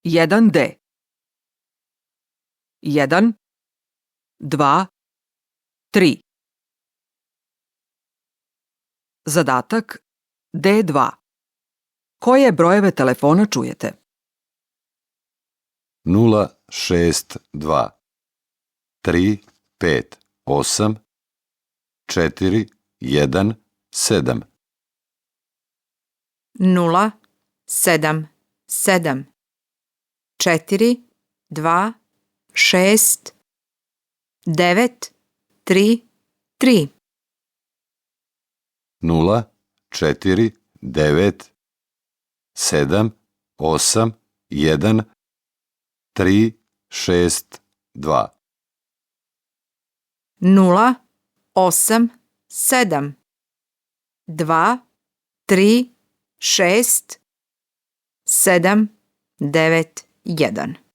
1D 1 2 3 Zadatak D2 Koje brojeve telefona čujete? 062 358 417 0 7 7 4 2 6 9 3 3 0 4 9 7 8 1 3 6 2 0 8 7 2 3 6 7 9 1